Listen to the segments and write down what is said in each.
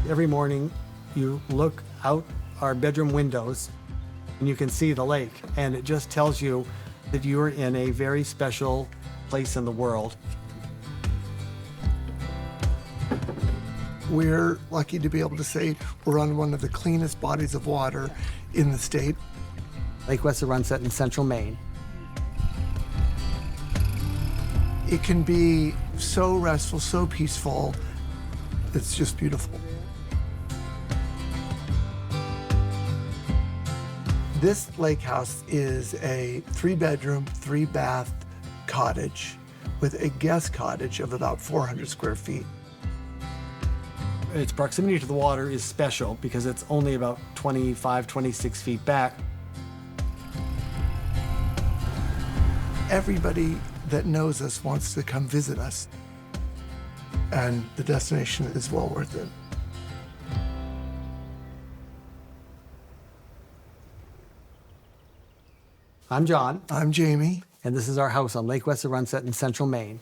Every morning, you look out our bedroom windows and you can see the lake, and it just tells you that you're in a very special place in the world. We're lucky to be able to say we're on one of the cleanest bodies of water in the state. Lake Wessarunset in central Maine. It can be so restful, so peaceful. It's just beautiful. This lake house is a 3-bedroom, 3-bath cottage with a guest cottage of about 400 square feet. Its proximity to the water is special because it's only about 25, 26 feet back. Everybody that knows us wants to come visit us, and the destination is well worth it. I'm John, I'm Jamie. and this is our house on Lake Wessarunset in central Maine.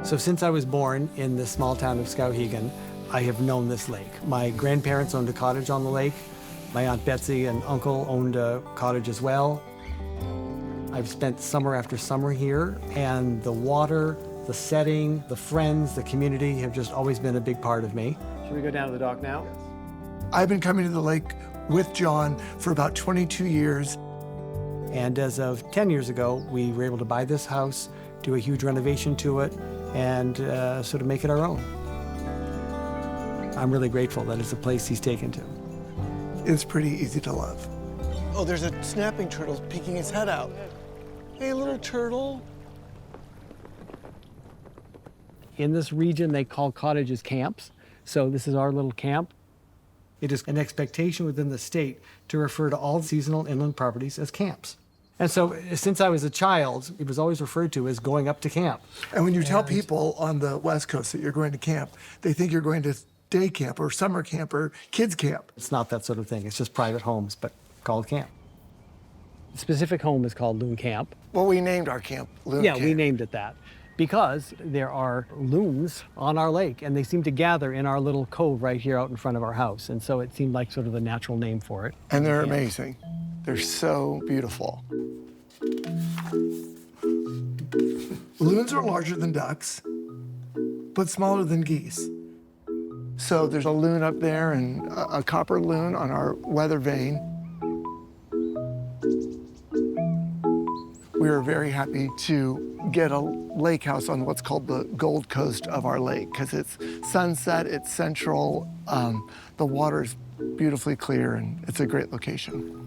So since I was born in the small town of Skowhegan, I have known this lake. My grandparents owned a cottage on the lake. My Aunt Betsy and uncle owned a cottage as well. I've spent summer after summer here, and the water, the setting, the friends, the community have just always been a big part of me. Should we go down to the dock now? I've been coming to the lake with John for about 22 years. And as of 10 years ago, we were able to buy this house, do a huge renovation to it, and sort of make it our own. I'm really grateful that it's a place he's taken to. It's pretty easy to love. Oh, there's a snapping turtle peeking his head out. Hey, little turtle. In this region, they call cottages camps. So this is our little camp. It is an expectation within the state to refer to all seasonal inland properties as camps. And so since I was a child, it was always referred to as going up to camp. And when you tell people on the West Coast that you're going to camp, they think you're going to day camp or summer camp or kids camp. It's not that sort of thing. It's just private homes, but called camp. The specific home is called Loon Camp. Well, we named our camp Loon Yeah, Camp. we named it that because there are loons on our lake, and they seem to gather in our little cove right here out in front of our house. And so it seemed like sort of the natural name for it. And they're Camp. amazing. They're so beautiful. Loons are larger than ducks, but smaller than geese. So there's a loon up there and a copper loon on our weather vane. We were very happy to get a lake house on what's called the Gold Coast of our lake, because it's sunset, it's central, the water's beautifully clear, and it's a great location.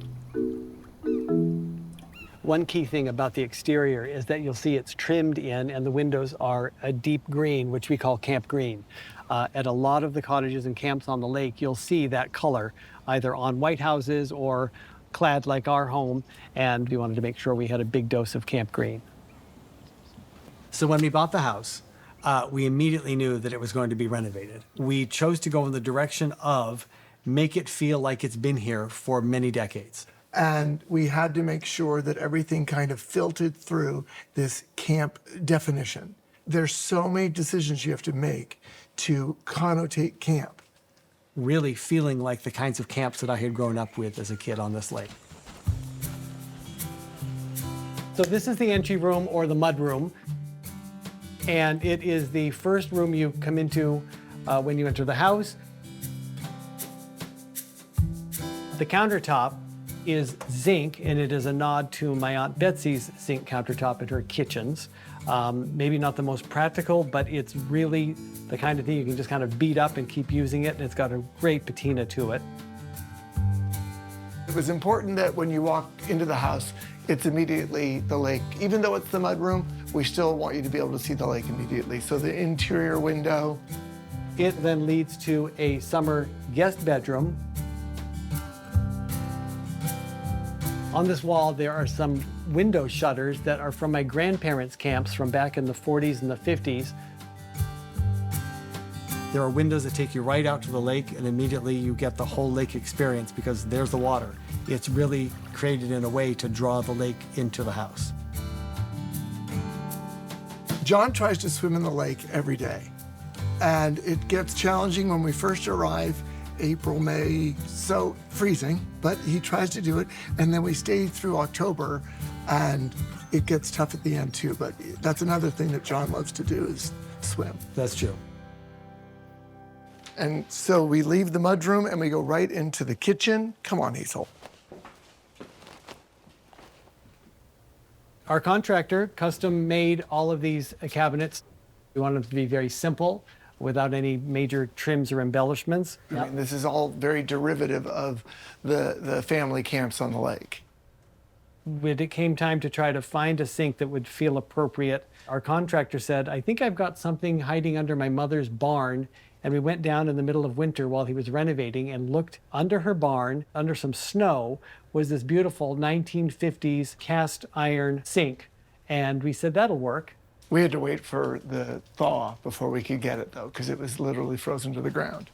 One key thing about the exterior is that you'll see it's trimmed in, and the windows are a deep green, which we call camp green. At a lot of the cottages and camps on the lake, you'll see that color either on white houses or clad like our home, and we wanted to make sure we had a big dose of camp green. So when we bought the house, we immediately knew that it was going to be renovated. We chose to go in the direction of make it feel like it's been here for many decades. And we had to make sure that everything kind of filtered through this camp definition. There's so many decisions you have to make to connotate camp. Really feeling like the kinds of camps that I had grown up with as a kid on this lake. So this is the entry room, or the Mudroom, and it is the first room you come into when you enter the house. The countertop is zinc, and it is a nod to my Aunt Betsy's zinc countertop in her kitchens. Maybe not the most practical, but it's really the kind of thing you can just kind of beat up and keep using it, and it's got a great patina to it. It was important that when you walk into the house, it's immediately the lake. Even though it's the mudroom, we still want you to be able to see the lake immediately. So the interior window. It then leads to a summer guest bedroom. On this wall, there are some window shutters that are from my grandparents' camps from back in the 40s and the 50s. There are windows that take you right out to the lake, and immediately you get the whole lake experience because there's the water. It's really created in a way to draw the lake into the house. John tries to swim in the lake every day. And it gets challenging when we first arrive, April, May, so freezing, but he tries to do it. And then we stay through October, and it gets tough at the end too. But that's another thing that John loves to do is swim. That's true. And so we leave the mudroom and we go right into the kitchen. Come on, Hazel. Our contractor custom made all of these cabinets. We wanted them to be very simple, without any major trims or embellishments. I mean, this is all very derivative of the family camps on the lake. When it came time to try to find a sink that would feel appropriate, our contractor said, I think I've got something hiding under my mother's barn. And we went down in the middle of winter while he was renovating and looked under her barn, under some snow, was this beautiful 1950s cast iron sink. And we said, that'll work. We had to wait for the thaw before we could get it, though, because it was literally frozen to the ground.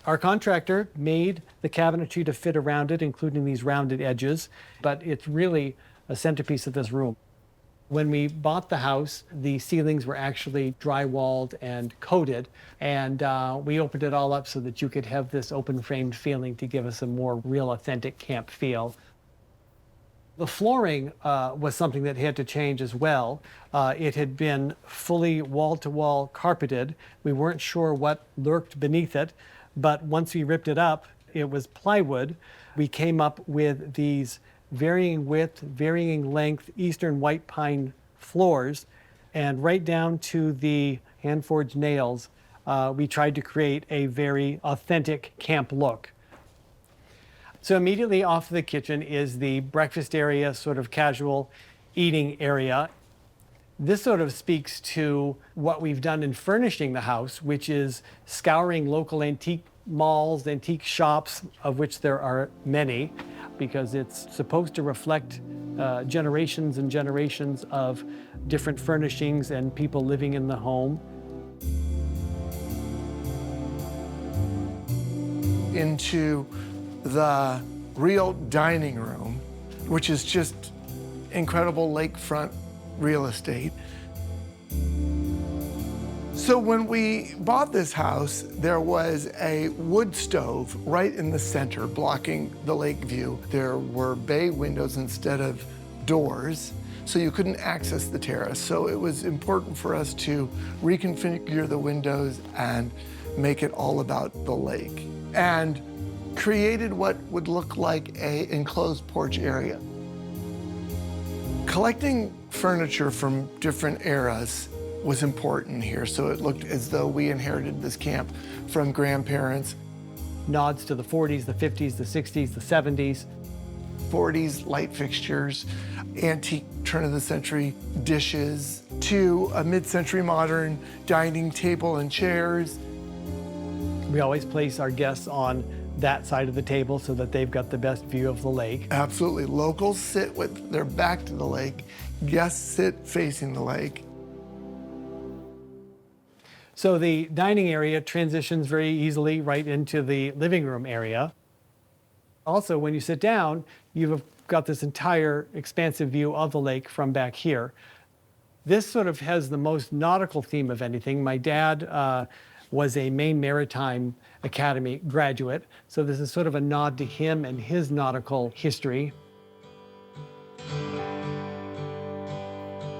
Our contractor made the cabinetry to fit around it, including these rounded edges, but it's really a centerpiece of this room. When we bought the house, the ceilings were actually drywalled and coated, and we opened it all up so that you could have this open-framed feeling to give us a more real, authentic camp feel. The flooring was something that had to change as well. It had been fully wall-to-wall carpeted. We weren't sure what lurked beneath it, but once we ripped it up, it was plywood. We came up with these varying width, varying length, eastern white pine floors, and right down to the hand-forged nails, we tried to create a very authentic camp look. So immediately off the kitchen is the breakfast area, sort of casual eating area. This sort of speaks to what we've done in furnishing the house, which is scouring local antique malls, antique shops, of which there are many, because it's supposed to reflect generations and generations of different furnishings and people living in the home. Into the real dining room, which is just incredible lakefront real estate. So when we bought this house, there was a wood stove right in the center blocking the lake view. There were bay windows instead of doors, so you couldn't access the terrace. So it was important for us to reconfigure the windows and make it all about the lake. And created what would look like an enclosed porch area. Collecting furniture from different eras was important here, so it looked as though we inherited this camp from grandparents. Nods to the 40s, the 50s, the 60s, the 70s. 40s light fixtures, antique turn-of-the-century dishes, to a mid-century modern dining table and chairs. We always place our guests on that side of the table so that they've got the best view of the lake. Absolutely. Locals sit with their back to the lake. Guests sit facing the lake. So the dining area transitions very easily right into the living room area. Also, when you sit down, you've got this entire expansive view of the lake from back here. This sort of has the most nautical theme of anything. My dad was a Maine Maritime Academy graduate, so this is sort of a nod to him and his nautical history.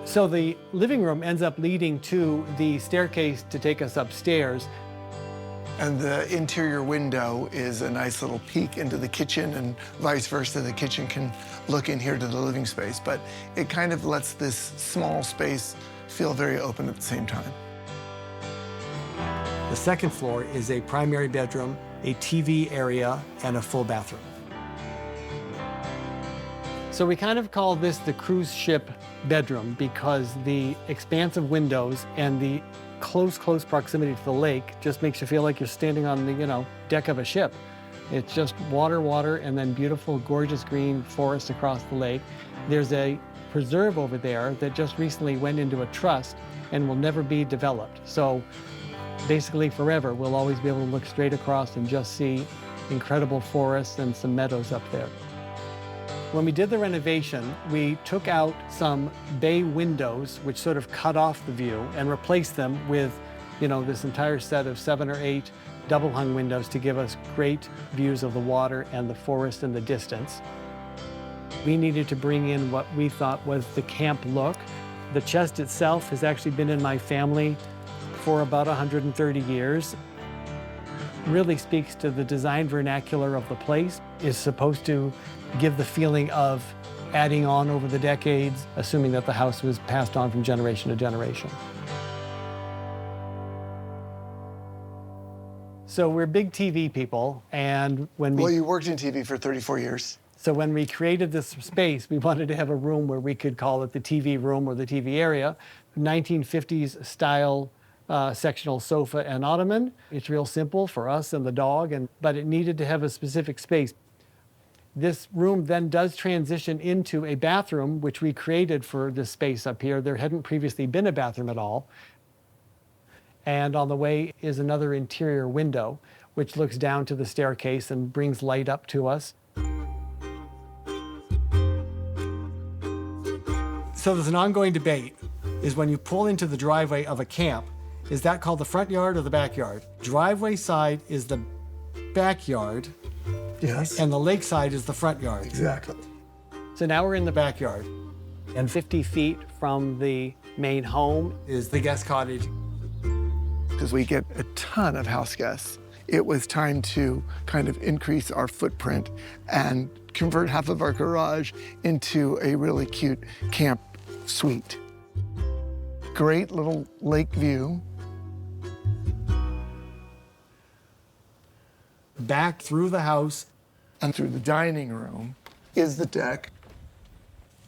So the living room ends up leading to the staircase to take us upstairs. And the interior window is a nice little peek into the kitchen, and vice versa. The kitchen can look in here to the living space, but it kind of lets this small space feel very open at the same time. The second floor is a primary bedroom, a TV area, and a full bathroom. So we kind of call this the cruise ship bedroom because the expansive windows and the close proximity to the lake just makes you feel like you're standing on the, deck of a ship. It's just water, and then beautiful, gorgeous green forest across the lake. There's a preserve over there that just recently went into a trust and will never be developed. So basically forever, we'll always be able to look straight across and just see incredible forests and some meadows up there. When we did the renovation, we took out some bay windows, which sort of cut off the view, and replaced them with this entire set of 7 or 8 double hung windows to give us great views of the water and the forest in the distance. We needed to bring in what we thought was the camp look. The chest itself has actually been in my family for about 130 years. Really speaks to the design vernacular of the place. Is supposed to give the feeling of adding on over the decades, assuming that the house was passed on from generation to generation. So we're big TV people, and Well, you worked in TV for 34 years. So when we created this space, we wanted to have a room where we could call it the TV room or the TV area. 1950s style sectional sofa and ottoman. It's real simple for us and the dog, but it needed to have a specific space. This room then does transition into a bathroom, which we created for this space up here. There hadn't previously been a bathroom at all. And on the way is another interior window, which looks down to the staircase and brings light up to us. So there's an ongoing debate, is when you pull into the driveway of a camp, is that called the front yard or the backyard? Driveway side is the backyard, Yes. and the lakeside is the front yard. Exactly. So now we're in the backyard. And 50 feet from the main home is the guest cottage. Because we get a ton of house guests, it was time to kind of increase our footprint and convert half of our garage into a really cute camp suite. Great little lake view. Back through the house. And through the dining room is the deck.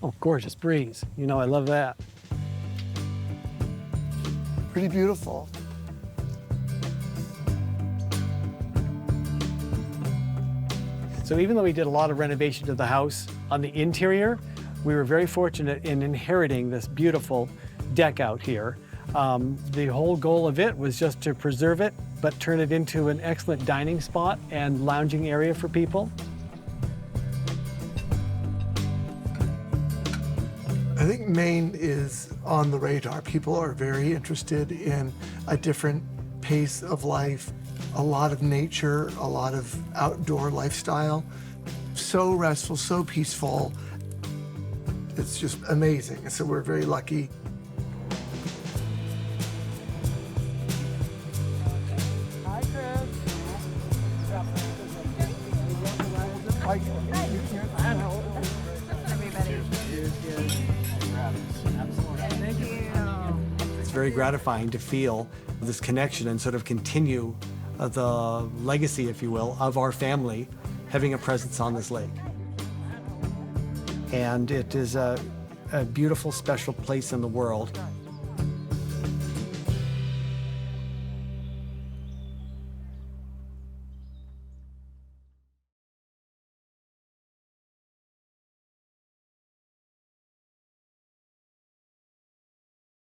Oh, gorgeous breeze. I love that. Pretty beautiful. So even though we did a lot of renovation to the house on the interior, we were very fortunate in inheriting this beautiful deck out here. The whole goal of it was just to preserve it, but turn it into an excellent dining spot and lounging area for people. I think Maine is on the radar. People are very interested in a different pace of life, a lot of nature, a lot of outdoor lifestyle. So restful, so peaceful. It's just amazing. So we're very lucky. Hi, Chris. It's very gratifying to feel this connection and sort of continue the legacy, if you will, of our family having a presence on this lake. And it is a beautiful, special place in the world.